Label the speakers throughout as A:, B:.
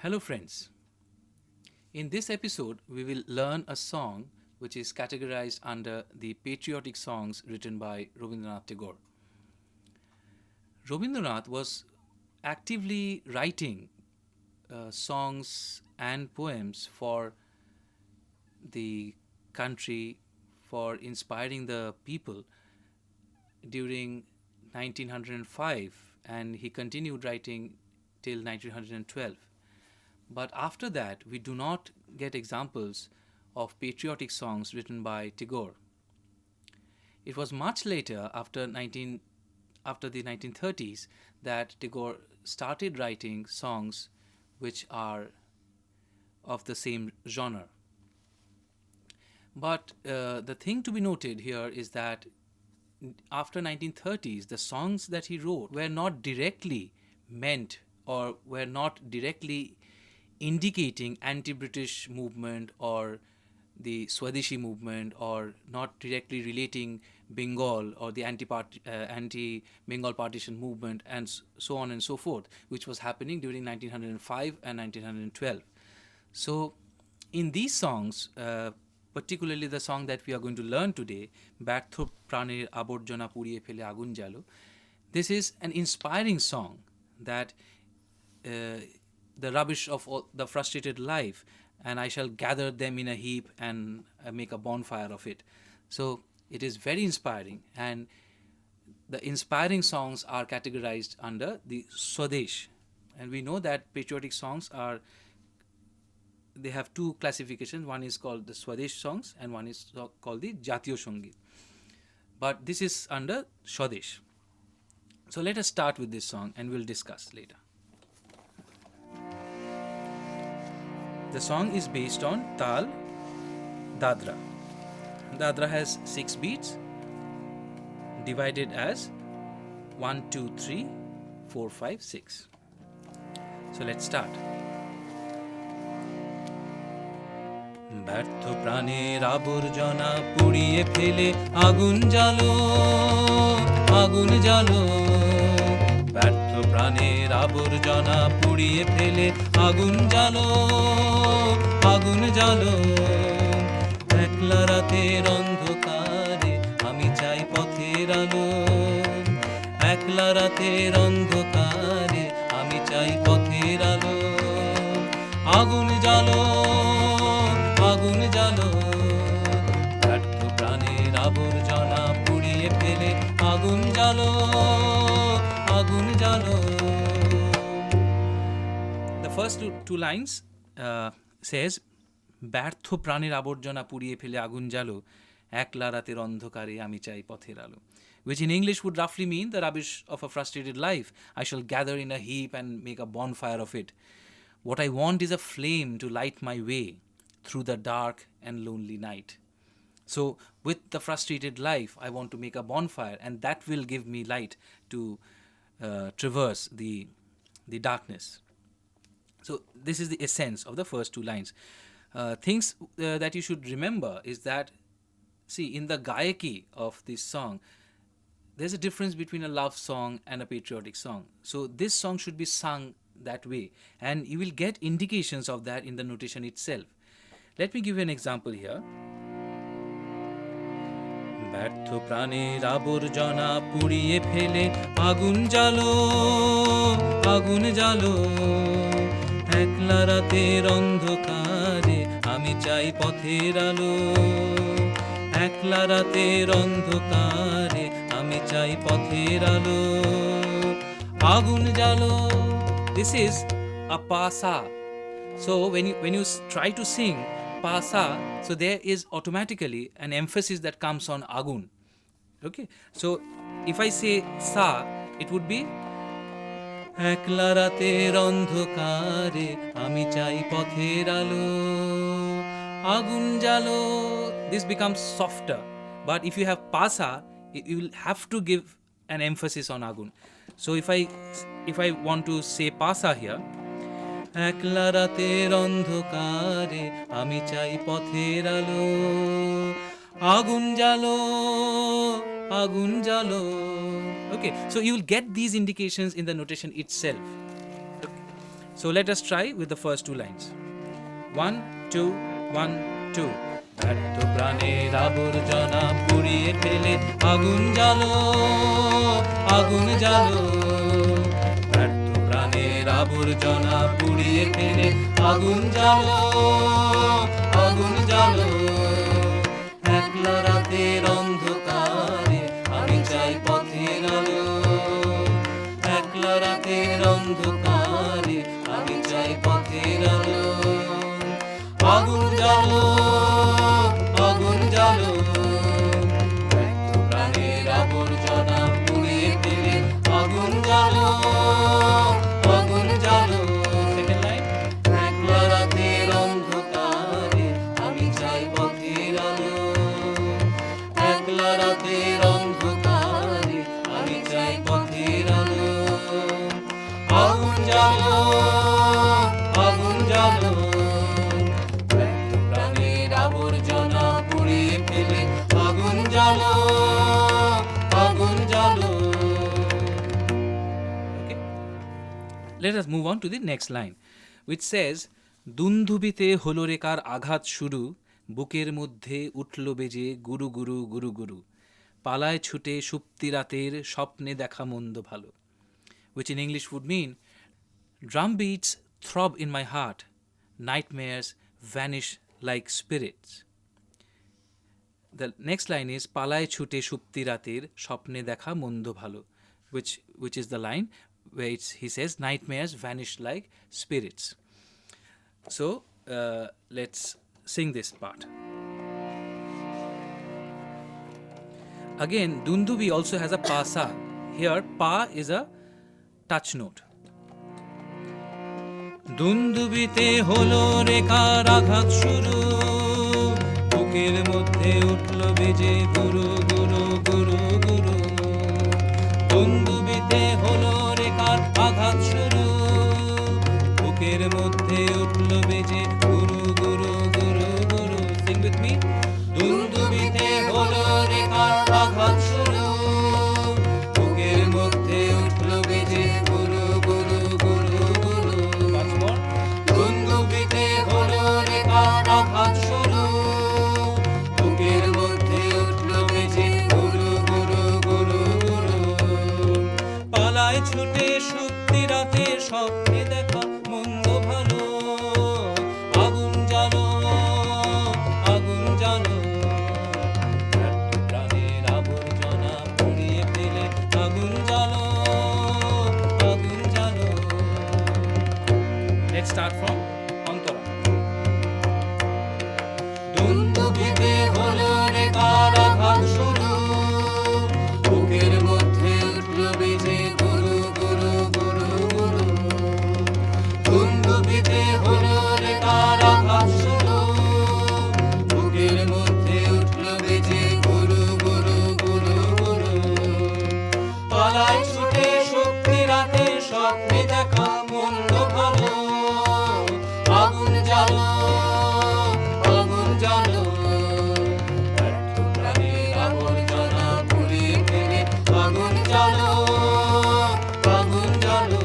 A: Hello, friends. In this episode, we will learn a song which is categorized under the patriotic songs written by Rabindranath Tagore. Rabindranath was actively writing songs and poems for the country, for inspiring the people during 1905, and he continued writing till 1912. But after that, we do not get examples of patriotic songs written by Tagore. It was much later, after the 1930s, that Tagore started writing songs which are of the same genre. But the thing to be noted here is that after 1930s, the songs that he wrote were not directly meant or were not directly indicating anti-British movement or the Swadeshi movement, or not directly relating Bengal or the anti-Bengal partition movement, and so on and so forth, which was happening during 1905 and 1912. So in these songs, particularly the song that we are going to learn today, ব্যর্থ প্রাণের আবর্জনা পুড়িয়ে ফেলে আগুন জ্বালো, this is an inspiring song that the rubbish of all the frustrated life, and I shall gather them in a heap and make a bonfire of it. So it is very inspiring, and the inspiring songs are categorized under the Swadesh. And we know that patriotic songs they have two classifications. One is called the Swadesh songs and one is called the Jatiyo Sangeet. But this is under Swadesh. So let us start with this song and we'll discuss later. The song is based on Tal Dadra. Dadra has 6 beats divided as 1, 2, 3, 4, 5, 6. So let's start. ব্যর্থ প্রাণের আবর্জনা পুড়িয়ে ফেলে আগুন জ্বালো, আগুন জ্বালো। ব্যর্থ প্রাণের আবর্জনা পুড়িয়ে ফেলে আগুন জ্বালো, আগুন জ্বালো। একলা রাতের অন্ধকারে আমি চাই পথের আলো, একলা রাতের অন্ধকারে আমি চাই পথের আলো। আগুন জ্বালো, আগুন জ্বালো। ব্যর্থ প্রাণের আবর্জনা পুড়িয়ে ফেলে আগুন জ্বালো, আগুন জ্বালো। The first two lines says, ব্যর্থ প্রাণের আবর্জনা পুড়িয়ে ফেলে আগুন জ্বালো, একলা রাতের অন্ধকারে আমি চাই পথের আলো, which in English would roughly mean the rubbish of a frustrated life I shall gather in a heap and make a bonfire of it. What I want is a flame to light my way through the dark and lonely night. So with the frustrated life, I want to make a bonfire, and that will give me light to traverse the darkness. So this is the essence of the first two lines. Things that you should remember is that, see, in the gayaki of this song, there's a difference between a love song and a patriotic song. So this song should be sung that way, and you will get indications of that in the notation itself. Let me give you an example here. ব্যর্থ প্রাণের আবর্জনা পুড়িয়ে ফেলে আগুন জ্বালো, আগুন জ্বালো। একলা রাতের অন্ধকারে আমি চাই পথের আলো, একলা রাতের অন্ধকারে আমি চাই পথের আলো। আগুন জ্বালো. This is a pasa. So when you try to sing pasa, so there is automatically an emphasis that comes on agun. Okay, so if I say sa, it would be একলা রাতের অন্ধকারে আমি চাই পথের আলো, আগুন জ্বালো. This becomes softer, but if you have pasa, you will have to give an emphasis on agun. So if I want to say pasa here, একলা রাতের অন্ধকারে আমি চাই পথের আলো, আগুন জ্বালো, আগুন জ্বালো. Okay, so you will get these indications in the notation itself. Okay. So let us try with the first two lines. 1 2 1 2. ব্যর্থ প্রাণের আবর্জনা পুড়িয়ে ফেলে আগুন জ্বালো, আগুন জ্বালো। ব্যর্থ প্রাণের আবর্জনা পুড়িয়ে ফেলে আগুন জ্বালো, আগুন জ্বালো। একলা রাতের অন্ধকারে আমি চাই পথের আলো, একলা রাতের অন্ধকারে আমি চাই পথের আলো। আগুন জ্বালো, আগুন জ্বালো। ব্যর্থ প্রাণের আবর্জনা পুড়িয়ে ফেলে আগুন জ্বালো, আগুন জ্বালো। Second line. একলা রাতের অন্ধকারে আমি চাই পথের আলো, একলা রাতের অন্ধকারে আমি চাই পথের আলো। আগুন জ্বালো, আগুন জ্বালো। ব্যর্থ প্রাণের আবর্জনা পুড়িয়ে ফেলে আগুন জ্বালো, আগুন জ্বালো। Okay? Let us move on to the next line, which says, দুন্ধুবিতে হলো রেখার আঘাত শুরু, বুকের মধ্যে উঠল বেজে গুরু গুরু গুরু গুরু। পালায় ছুটে সুপ্তি রাতের স্বপ্নে দেখা মন্দ ভালো, which in English would mean, drum beats throb in my heart, nightmares vanish like spirits. The next line is, পালায় ছুটে সুপ্তি রাতের স্বপ্নে দেখা মন্দ ভালো, which is the line where he says, nightmares vanish like spirits. So let's sing this part. Again, Dundubi also has a pa sa. Here, pa is a touch note. দুন্দুবিতে হলো রেখার আঘাত শুরু, বুকের মধ্যে উঠল বেজে গুরু গুরু গুরু গুরু। দুন্দুবিতে হলো রেখার আঘাত শুরু, বুকের মধ্যে উঠল বেজে গুরু গুরু গুরু গুরু। Sing with me. দুন্দুবিতে হলো রেখার আঘাত শুরু, বুকের মধ্যে উঠল বেজে গুরু গুরু গুরু গুরু। Once more. দুন্দুবিতে হলো রেখার আঘাত শুরু, বুকের মধ্যে উঠল বেজে গুরু গুরু গুরু গুরু। পালায় ছুটে সুপ্তি রাতে স্বপ্নে দেখা মন্দ ভালো, আগুন জ্বালো, আগুন জ্বালো। ব্যর্থ প্রাণের আবর্জনা পুড়িয়ে ফেলে আগুন জ্বালো, আগুন জ্বালো। Let's start from Antara. দুন্দুবিতে হলো রেখার আঘাত শুরু, বুকের মধ্যে উঠল বেজে গুরু গুরু গুরু গুরু। দুন্দুবিতে হলো রেখার আঘাত শুরু, বুকের মধ্যে উঠল বেজে গুরু গুরু গুরু গুরু। পালায় ছুটে শক্তি রাতে স্বপ্নে দেখা মন্দ ভালো, আগুন জ্বালো, আগুন জ্বালো। ব্যর্থ প্রাণের আবর্জনা পুড়িয়ে ফেলে আগুন জ্বালো, আগুন জ্বালো।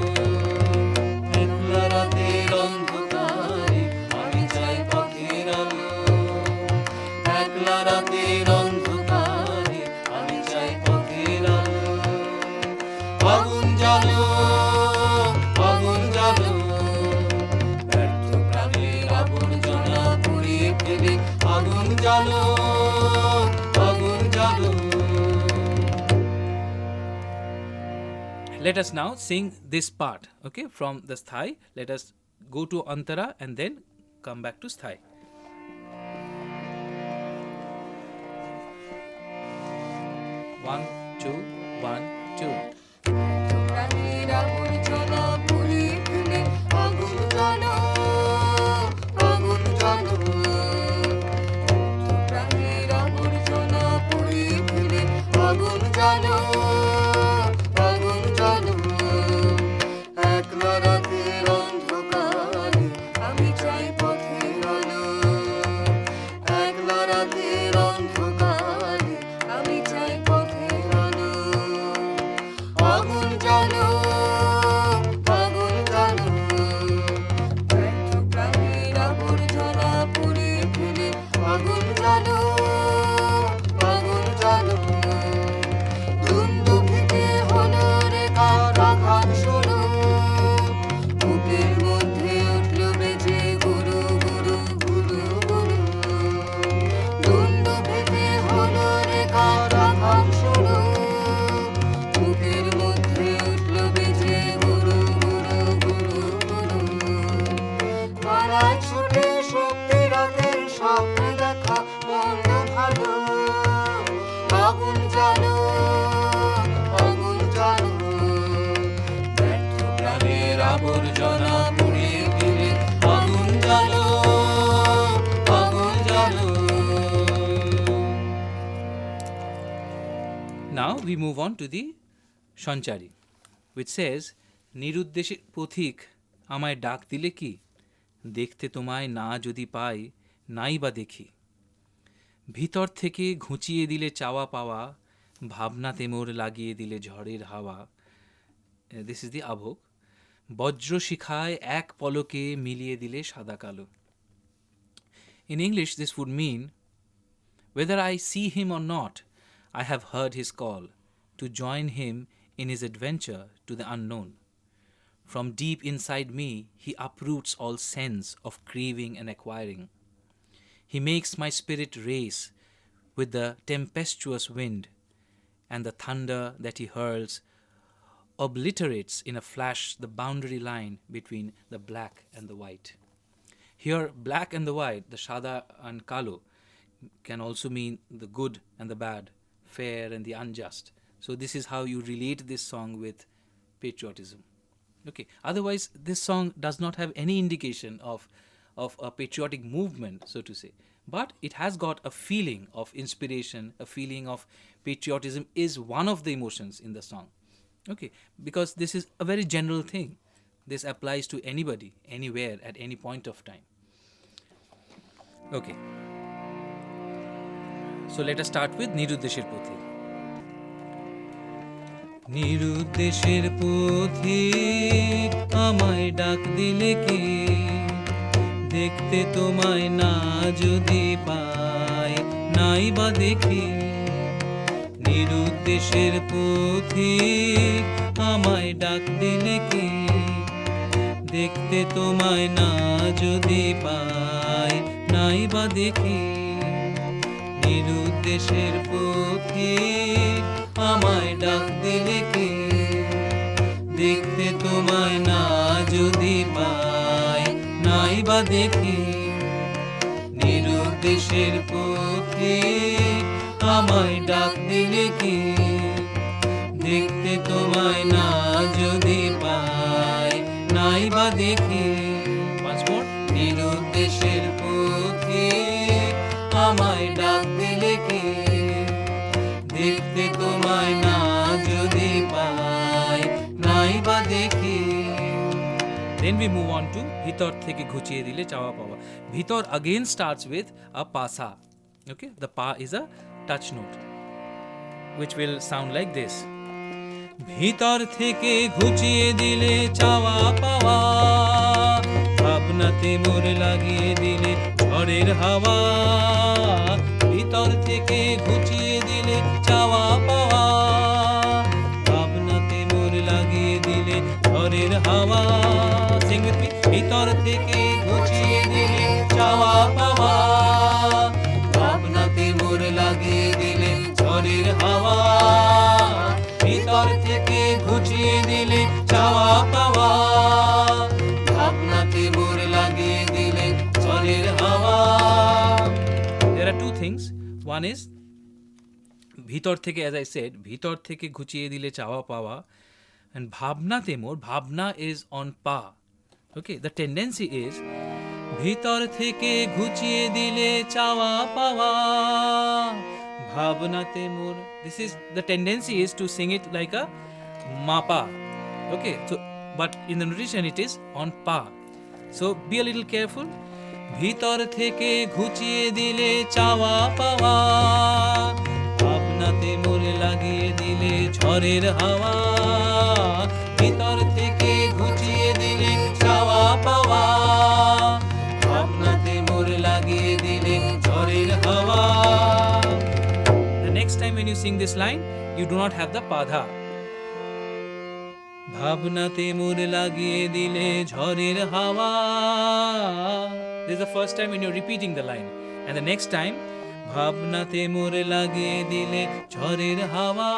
A: একলা রাতের অন্ধকারে আমি চাই পথের আলো, একলা রাতের অন্ধকারে আমি চাই পথের আলো। আগুন জ্বালো, আগুন জ্বালো। ব্যর্থ প্রাণের আবর্জনা পুড়িয়ে ফেলে আগুন জ্বালো, আগুন জ্বালো। Let us now sing this part, okay, from the sthai. Let us go to Antara and then come back to sthai. 1 2 1 2.
B: প্রাণের আবর্জনা পুড়িয়ে ফেলে আগুন জ্বালো, আগুন জ্বালো। প্রাণের আবর্জনা পুড়িয়ে ফেলে আগুন জ্বালো, আগুন জ্বালো। একলা রাতের অন্ধকারে আমি চাই পথের আলো, একলা রাতের অন্ধকারে আমি চাই পথের আলো। জ্বালো আগুন জ্বালো দুন্দুভিতে হলো রে কার আঘাত শোনো বুকের মধ্যে উঠল বেজে গুরু গুরু গুরু গুরু দুন্দুভিতে হলো রে কার আঘাত শোনো বুকের মধ্যে উঠল বেজে গুরু গুরু গুরু গুরু পালায় ছুটে শক্তি রাতের স্বপ্ন দেখা মন্দ ভালো আগুন জ্বালো আগুন জ্বালো ব্যর্থ প্রাণের আবর্জনা পুড়িয়ে দিলে আগুন জ্বালো আগুন জ্বালো
A: Now we move on to the Sanchari, which says, নিরুদ্দেশের পথিক আমায় ডাক দিলে কি, দেখতে তোমায় না যদি পাই নাই বা দেখি, ভিতর থেকে ঘুচিয়ে দিলে চাওয়া পাওয়া, ভাবনাতে মোর লাগিয়ে দিলে ঝড়ের হাওয়া। দিস ইজ দি আভোগ। বজ্র শিখায় এক পলকে মিলিয়ে দিলে সাদা কালো। In English, this would mean, whether I see him or not, I have heard his call to join him in his adventure to the unknown. From deep inside me, he uproots all sense of craving and acquiring. He makes my spirit race with the tempestuous wind, and the thunder that he hurls obliterates in a flash the boundary line between the black and the white. Here, black and the white, the shada and kalo, can also mean the good and the bad, fair and the unjust. So this is how you relate this song with patriotism. Okay. Otherwise, this song does not have any indication of a patriotic movement, so to say. But it has got a feeling of inspiration, a feeling of patriotism is one of the emotions in the song. Okay. Because this is a very general thing. This applies to anybody, anywhere, at any point of time. Okay. So let us start with নিরুদ্দেশের পথিক। নিরুদ্দেশের পথিক আমায় ডাক দিলে কি, দেখতে তোমায় না যদি পাই নাই বা দেখি, নিরুদ্দেশের পথিক আমায় ডাক দিলে কি, দেখতে তোমায় না যদি পাই নাই বা দেখি, নিরুদ্দেশের পথিক আমায় ডাক দিলে কি, দেখতে তোমায় না যদি পাই নাই বা দেখি, নিরুদ্দেশের পথিক আমায় ডাক দিলে কি, দেখতে তোমায় না যদি পাই নাই বা দেখি। Once more. নিরুদ্দেশের পথিক আমায় ডাক দিলে কি, দেখতে তোমায় না যদি পাই নাই বা দেখি। Then we move on to ভিতর থেকে ঘুচিয়ে দিলে চাওয়া পাওয়া। ভিতর again starts with a pasa. Okay, the pa is a touch note, which will sound like this. ভিতর থেকে ঘুচিয়ে দিলে চাওয়া পাওয়া, ভাবনাতে মোর লাগিয়ে দিলে ঝড়ের হাওয়া, ভিতর থেকে ঘুচিয়ে দিলে চাওয়া পাওয়া, ভাবনাতে মোর লাগিয়ে দিলে ঝড়ের হাওয়া। Sing with me. ভিতর থেকে ঘুচিয়ে দিলে চাওয়া পাওয়া, ভাবনাতে মোর লাগিয়ে দিলে ঝড়ের হাওয়া, ভিতর থেকে ঘুচিয়ে দিলে চাওয়া পাওয়া, ভাবনাতে মোর লাগিয়ে দিলে ঝড়ের হাওয়া। There are two things. One is ভিতর থেকে, as I said, ভিতর থেকে ঘুচিয়ে দিলে চাওয়া পাওয়া, and ভাবনাতে মোর, ভাবনা is on pa. Okay, the tendency is ভিতর থেকে ঘুচিয়ে দিলে চাওয়া পাওয়া, ভাবনাতে মোর. This is the tendency is to sing it like a mapa. Okay, so but in the notation it is on pa. So be a little careful. ভিতর থেকে ঘুচিয়ে দিলে চাওয়া পাওয়া, ভাবনাতে মোর লাগিয়ে দিলে ঝড়ের হাওয়া, ভিতর থেকে ঘুচিয়ে দিলে চাওয়া পাওয়া, ভাবনাতে মোর লাগিয়ে দিলে ঝড়ের হাওয়া। when you sing this line, you do not have the padha. ভাবনাতে মোর লাগিয়ে দিলে ঝড়ের হাওয়া. This is the first time when you're repeating the line. And the next time, ভাবনাতে মোর লাগিয়ে দিলে ঝড়ের হাওয়া.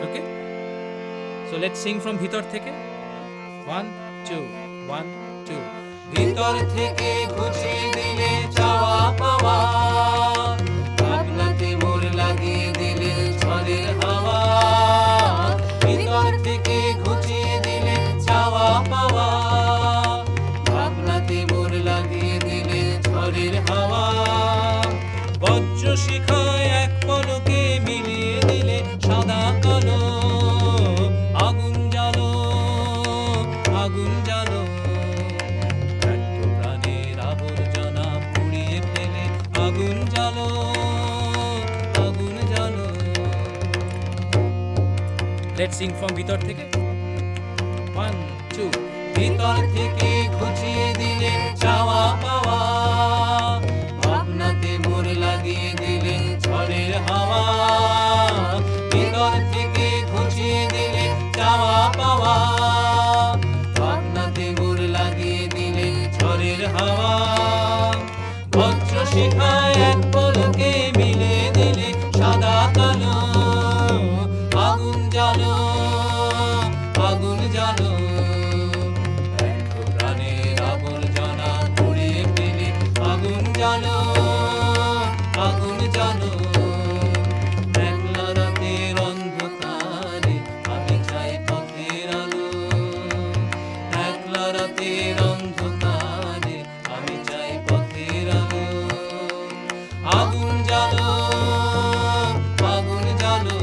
A: Okay? So let's sing from ভিতর থেকে. 1, 2, 1, 2. ভিতর থেকে ঘুচিয়ে দিলে চাওয়া পাওয়া. ভাবনাতে মোর লাগিয়ে দিলে ঝড়ের হাওয়া. ভিতর থেকে ঘুচিয়ে দিলে চাওয়া পাওয়া. ভাবনাতে মোর লাগিয়ে দিলে ঝড়ের হাওয়া. বজ্র শিখায় এক পলকে মিলিয়ে দিলে সাদা কালো. আগুন জ্বালো, আগুন জ্বালো, ব্যর্থ প্রাণের আবর্জনা পুড়িয়ে ফেলে আগুন জ্বালো, আগুন জ্বালো. Let's sing from ভিতর থেকে. 1, 2. ভিতর থেকে ঘুচিয়ে দিলে চাওয়া পাওয়া. ভাবনাতে মোর লাগিয়ে দিলে ঝড়ের হাওয়া. ভিতর থেকে ঘুচিয়ে দিলে চাওয়া পাওয়া. ভাবনাতে মোর লাগিয়ে দিলে ঝড়ের হাওয়া. বজ্র শিখায় এক পলকে মিলিয়ে দিলে সাদা কালো. আগুন জ্বালো, আগুন জ্বালো, ব্যর্থ প্রাণের আবর্জনা পুড়িয়ে ফেলে আগুন জ্বালো, আগুন জ্বালো. একলা রাতের অন্ধকারে আমি চাই পথের আলো. একলা রাতের অন্ধকারে আমি চাই পথের আলো. আগুন জ্বালো, আগুন জ্বালো,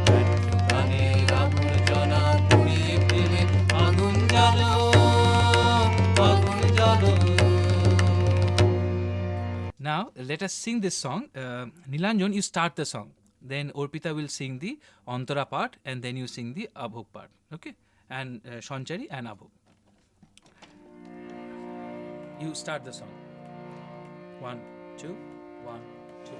A: ব্যর্থ প্রাণের আবর্জনা পুড়িয়ে ফেলে আগুন জ্বালো, আগুন জ্বালো. Now let us sing this song. Nilanjan, you start the song. Then Orpita will sing the Antara part, and then you sing the Abhog part. Okay? And Shonchari and Abhog. You start the song. 1, 2, 1, 2.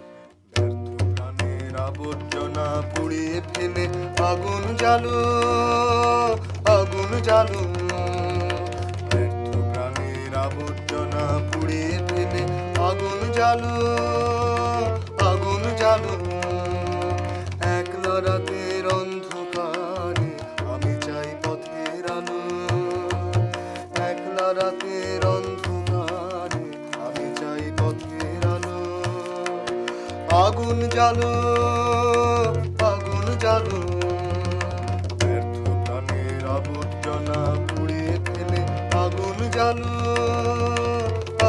C: ব্যর্থ প্রাণের আবর্জনা পুড়িয়ে ফেলে আগুন জ্বালো, আগুন জ্বালো, ব্যর্থ প্রাণের আবর্জনা পুড়িয়ে ফেলে আগুন জ্বালো, আগুন জ্বালো. একলা রাতের অন্ধকারে আমি চাই পথের আলো. একলা রাতের অন্ধকারে আমি চাই পথের আলো. আগুন জ্বালো, আগুন জ্বালো, ব্যর্থ প্রাণের আবর্জনা পুড়িয়ে ফেলে আগুন জ্বালো,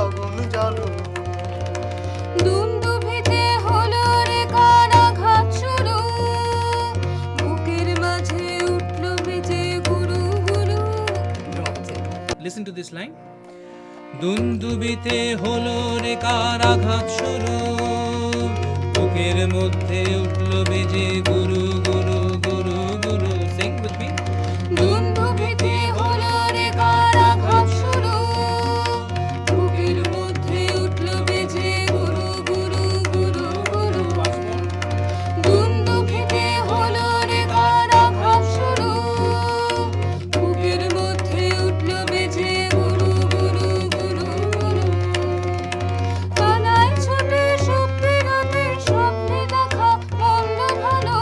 C: আগুন জ্বালো.
B: দুন্দুভিতে হলো রে কারাঘাত শুরু, বুকের মাঝে উঠল বেজে গুরু গুরু.
A: Listen to this line. দুন্দুবিতে হলো রে কারাঘাত শুরু. বুকের মধ্যে উঠল বেজে গুরু গুরু গুরু গুরু. Sing with me.
B: দুন্দুভিতে হলো রে কারাঘাত শুরু, বুকের মধ্যে উঠল বেজে গুরু গুরু গুরু গুরু. দুন্দুভিতে হলো রে কারাঘাত শুরু, বুকের মধ্যে উঠল বেজে গুরু গুরু গুরু গুরু. পালায় ছুটে স্বপ্নে রাতে স্বপ্নে দেখা মন্দ ভালো.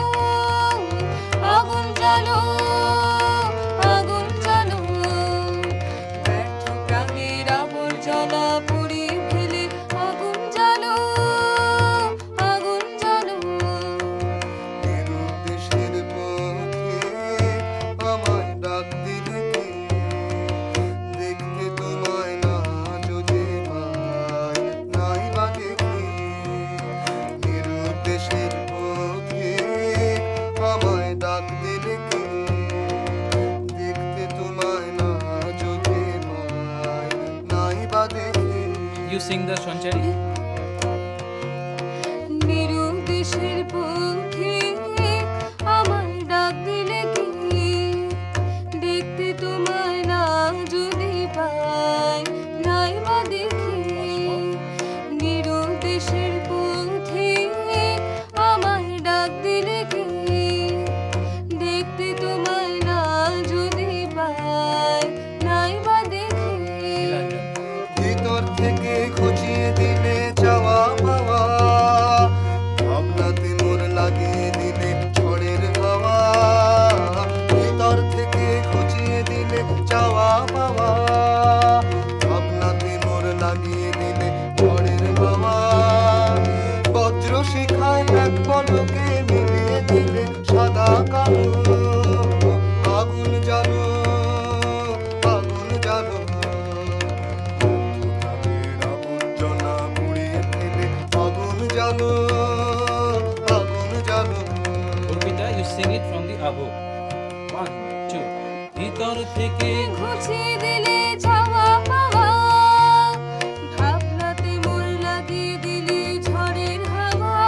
C: জ্বালো আগুন জ্বালো
A: Urpita, you sing it from the above. 1, 2. ভিতর থেকে
B: ঘুচিয়ে দিলে চাওয়া পাওয়া ভাবনাতে মোর লাগিয়ে দিলে ঝড়ের হাওয়া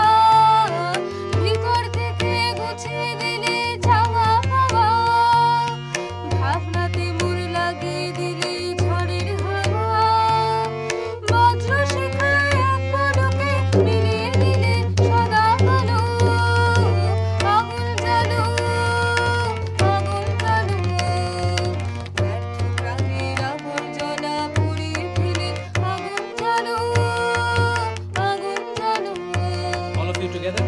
B: ভিতর থেকে ঘুচিয়ে দিলে চাওয়া পাওয়া ভাবনাতে মোর লাগিয়ে দিলে ঝড়ের হাওয়া বজ্র শিখায় এক পলকে মিলিয়ে দিলে সদা কালো আগুন জ্বালো আগুন জ্বালো ব্যর্থ প্রাণের আবর্জনা পুড়িয়ে ফেলে আগুন জ্বালো আগুন জ্বালো
A: all of you together.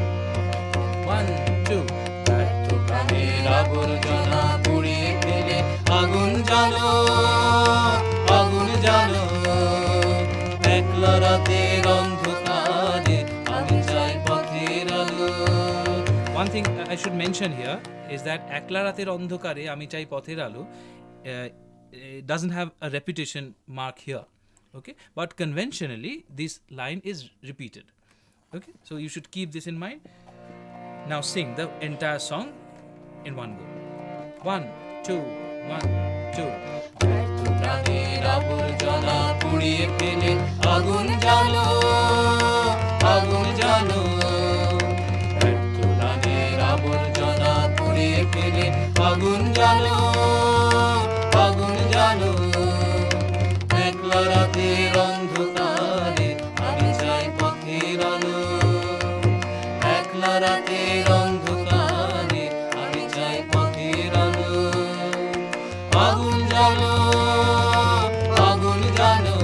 A: 1, 2. ব্যর্থ প্রাণের আবর্জনা পুড়িয়ে ফেলে আগুন জ্বালো আগুন জ্বালো একলা রাতের অন্ধকারে আমি চাই পথের আলো. One thing I should mention here is that একলা রাতের অন্ধকারে আমি চাই পথের আলো it doesn't have a repetition mark here, okay, but conventionally this line is repeated, okay, so you should keep this in mind. Now sing the entire song in one go. 1, 2, 1, 2. ব্যর্থ প্রাণের আবর্জনা পুড়িয়ে ফেলে আগুন জ্বালো আগুন জ্বালো ব্যর্থ প্রাণের আবর্জনা পুড়িয়ে ফেলে আগুন জ্বালো আগুন জ্বালো একলা রাতের অন্ধকারে আমি চাই পথের আলো একলা রাতের অন্ধকারে আমি চাই পথের আলো আগুন জ্বালো আগুন জ্বালো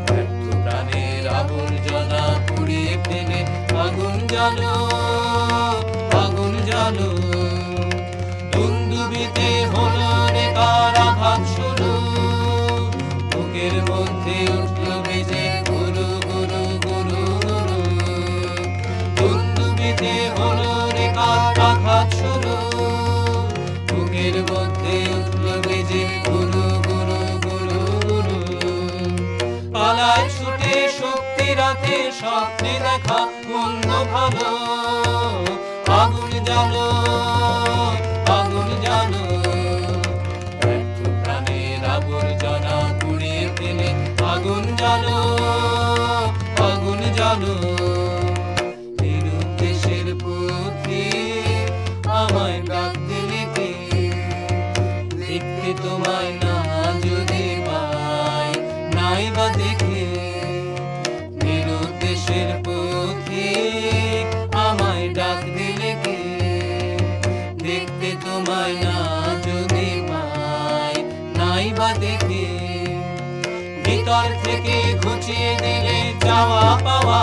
A: ব্যর্থ প্রাণের আবর্জনা পুড়িয়ে ফেলে আগুন জ্বালো আগুন জ্বালো দুন্দুবিতে হলো রে কারাঘাত শুরু বুকের মধ্যে উঠল বেজে গুরু গুরু গুরু গুরু দুন্দুবিতে হলো রে কারাঘাত শুরু বুকের মধ্যে উঠল বেজে গুরু গুরু গুরু গুরু পালায় ছুটে শক্তি রাতে স্বপ্নে দেখা মন্দ ভালো আগুন জ্বালো আগুন জ্বালো ব্যর্থ প্রাণের আবর্জনা পুড়িয়ে ফেলে আগুন জ্বালো আগুন জ্বালো এর উদ্দেশ্যের পথে আমায় ডাক দিলে কে দেখতে তোমায় না যদি পাই নাই বা দেখে নিরুদ্দেশের পথে আমায় ডাক দিলে কে দেখতে তোমায় না যদি পাই নাই বা দেখে ভিতর থেকে ঘুচিয়ে দিলে চাওয়া পাওয়া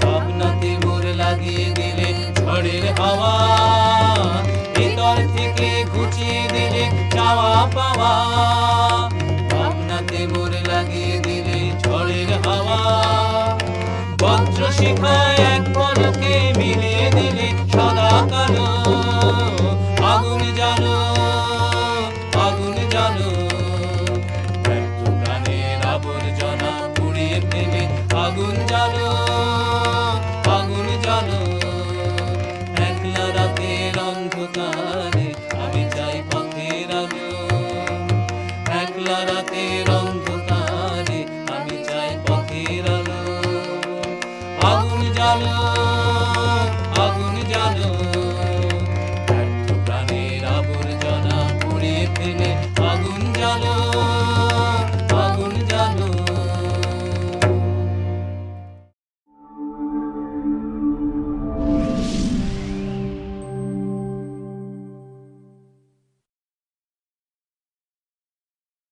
A: ভাবনাতে মোর লাগিয়ে দিলে ঝড়ের হাওয়া ভিতর থেকে ঘুচিয়ে দিলে চাওয়া পাওয়া ভাবনাতে মোর লাগিয়ে দিলে ঝড়ের হাওয়া বজ্র শিখা